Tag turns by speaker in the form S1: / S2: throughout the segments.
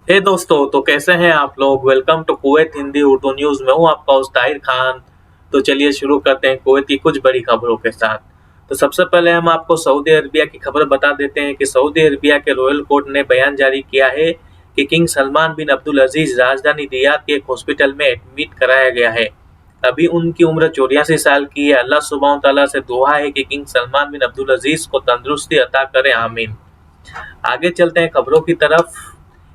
S1: हे दोस्तों, तो कैसे हैं आप लोग। Welcome to Kuwait Hindi Urdu news में हूँ आपका होस्ट ताहिर खान। तो चलिए शुरू करते हैं कुवैत की कुछ बड़ी खबरों के साथ। तो सबसे पहले हम आपको सऊदी अरबिया की खबर बता देते हैं कि सऊदी अरबिया के रॉयल कोर्ट ने बयान जारी किया है कि किंग सलमान बिन अब्दुल अजीज राजधानी रियाद के एक हॉस्पिटल में एडमिट कराया गया है। अभी उनकी उम्र 84 साल की है। अल्लाह सुब्हान तआला से दुआ है कि किंग सलमान बिन अब्दुल अजीज को तंदुरुस्ती अता करे, आमीन। आगे चलते हैं खबरों की तरफ।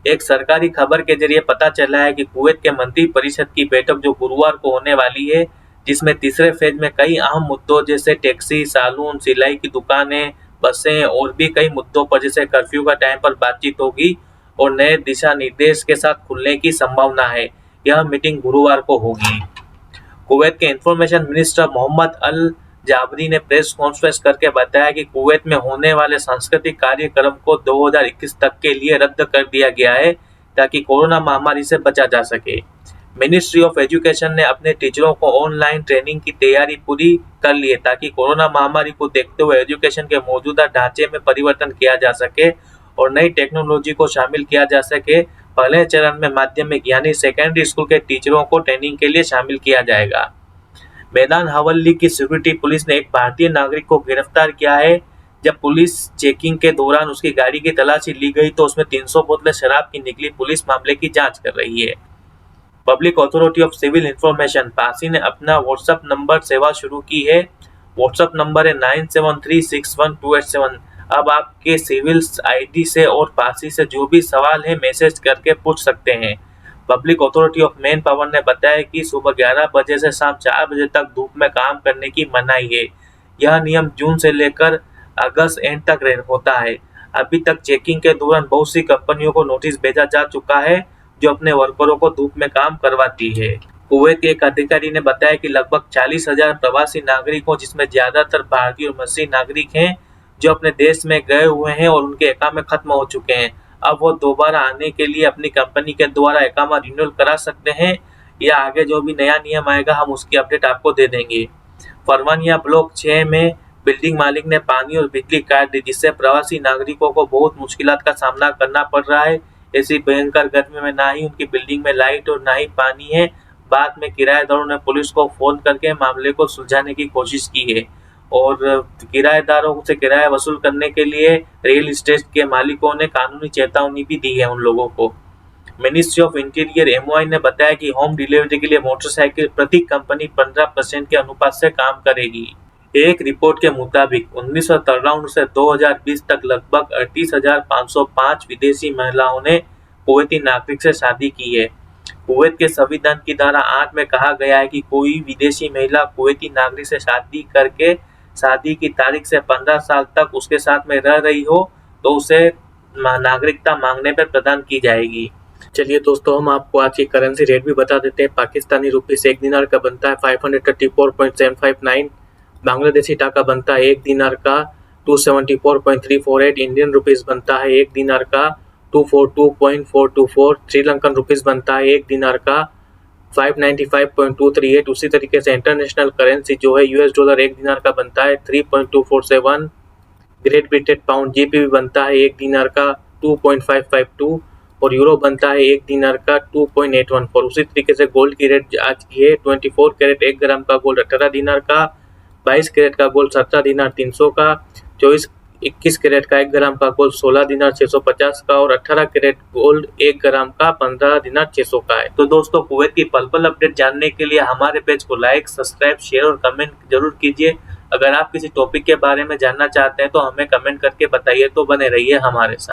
S1: एक सरकारी खबर के जरिए पता चला है कि कुवैत के मंत्री परिषद की बैठक जो गुरुवार को होने वाली है, जिसमें तीसरे फेज में कई अहम मुद्दों जैसे टैक्सी, सालून, सिलाई की दुकानें, बसें और भी कई मुद्दों पर जैसे कर्फ्यू का टाइम पर बातचीत होगी और नए दिशा निर्देश के साथ खुलने की संभावना है। यह मीटिंग गुरुवार को होगी। कुवैत के इंफॉर्मेशन मिनिस्टर मोहम्मद अल जाबरी ने प्रेस कॉन्फ्रेंस करके बताया कि कुवैत में होने वाले सांस्कृतिक कार्यक्रम को 2021 तक के लिए रद्द कर दिया गया है ताकि कोरोना महामारी से बचा जा सके। मिनिस्ट्री ऑफ एजुकेशन ने अपने टीचरों को ऑनलाइन ट्रेनिंग की तैयारी पूरी कर ली है ताकि कोरोना महामारी को देखते हुए एजुकेशन के मौजूदा ढांचे में परिवर्तन किया जा सके और नई टेक्नोलॉजी को शामिल किया जा सके। पहले चरण में माध्यमिक यानी सेकेंडरी स्कूल के टीचरों को ट्रेनिंग के लिए शामिल किया जाएगा। मैदान हवल्ली की सिक्योरिटी पुलिस ने एक भारतीय नागरिक को गिरफ्तार किया है। जब पुलिस चेकिंग के दौरान उसकी गाड़ी की तलाशी ली गई तो उसमें 300 बोतलें शराब की निकली। पुलिस मामले की जांच कर रही है। Public authority of civil information PACI ने अपना व्हाट्सएप नंबर सेवा शुरू की है। व्हाट्सएप नंबर है 97361287। अब आपके सिविल आईडी से और पासी से जो भी सवाल है मैसेज करके पूछ सकते हैं। Public authority of man power ने बताया कि सुबह 11 बजे से शाम 4 बजे तक धूप में काम करने की मनाही है। यह नियम जून से लेकर अगस्त एंड तक होता है। अभी तक चेकिंग के दौरान बहुत सी कंपनियों को नोटिस भेजा जा चुका है जो अपने वर्करों को धूप में काम करवाती है। कुवैत के एक अधिकारी ने बताया कि लगभग 40,000 प्रवासी नागरिक हो, जिसमें ज्यादातर भारतीय और मसीही नागरिक हैं जो अपने देश में गए हुए हैं और उनके इकामे खत्म हो चुके हैं। अब वो दोबारा आने के लिए अपनी कंपनी के द्वारा इकामा रिन्यूअल करा सकते हैं या आगे जो भी नया नियम आएगा हम उसकी अपडेट आपको दे देंगे। फरवानिया ब्लॉक 6 में बिल्डिंग मालिक ने पानी और बिजली काट दी, जिससे प्रवासी नागरिकों को बहुत मुश्किलात का सामना करना पड़ रहा है। ऐसी भयंकर गर्मी में ना ही उनकी बिल्डिंग में लाइट और ना ही पानी है। बाद में किराएदारों ने पुलिस को फोन करके मामले को सुलझाने की कोशिश की है और किराएदारों से किराया वसूल करने के लिए रियल एस्टेट के मालिकों ने कानूनी चेतावनी भी दी है उन लोगों को। मिनिस्ट्री ऑफ इंटीरियर एमओआई ने बताया कि होम डिलीवरी के लिए मोटरसाइकिल प्रति कंपनी 15% के अनुपात से काम करेगी। एक रिपोर्ट के मुताबिक 1993 से 2020 तक लगभग 38,505 विदेशी महिलाओं ने कुवैती नागरिक से शादी की है। कुवैत के संविधान की धारा 8 में कहा गया है कि कोई विदेशी महिला कुवैती नागरिक से शादी करके शादी की तारीख से 15 साल तक उसके साथ में रह रही हो तो उसे नागरिकता मांगने पर प्रदान की जाएगी। चलिए दोस्तों, हम आपको आज की करेंसी रेट भी बता देते हैं। पाकिस्तानी रुपीस 1 दिनार का बनता है 534.759। बांग्लादेशी टाका बनता है 1 दिनार का 274.348। इंडियन रुपीस बनता है 1 दिनार का 242.424। श्रीलंकन रुपीस बनता है 1 दिनार का 595.238। उसी तरीके से इंटरनेशनल करेंसी जो है यूएस डॉलर 1 दिनार का बनता है 3.247। ग्रेट ब्रिटेन पाउंड जीबी बनता है 1 दिनार का 2.552 और यूरो बनता है 1 दिनार का 2.814। उसी तरीके से गोल्ड की रेट आज की है 24 कैरेट 1 ग्राम का गोल्ड 18 दिनार का, 22 कैरेट का गोल्ड 17 दिनार 300 का, 21 कैरेट का 1 ग्राम का गोल्ड 16 दिनार 650 का और 18 कैरेट गोल्ड 1 ग्राम का 15 दिनार 600 का है। तो दोस्तों, कुवैत की पल पल अपडेट जानने के लिए हमारे पेज को लाइक, सब्सक्राइब, शेयर और कमेंट जरूर कीजिए। अगर आप किसी टॉपिक के बारे में जानना चाहते हैं तो हमें कमेंट करके बताइए। तो बने रहिए हमारे साथ।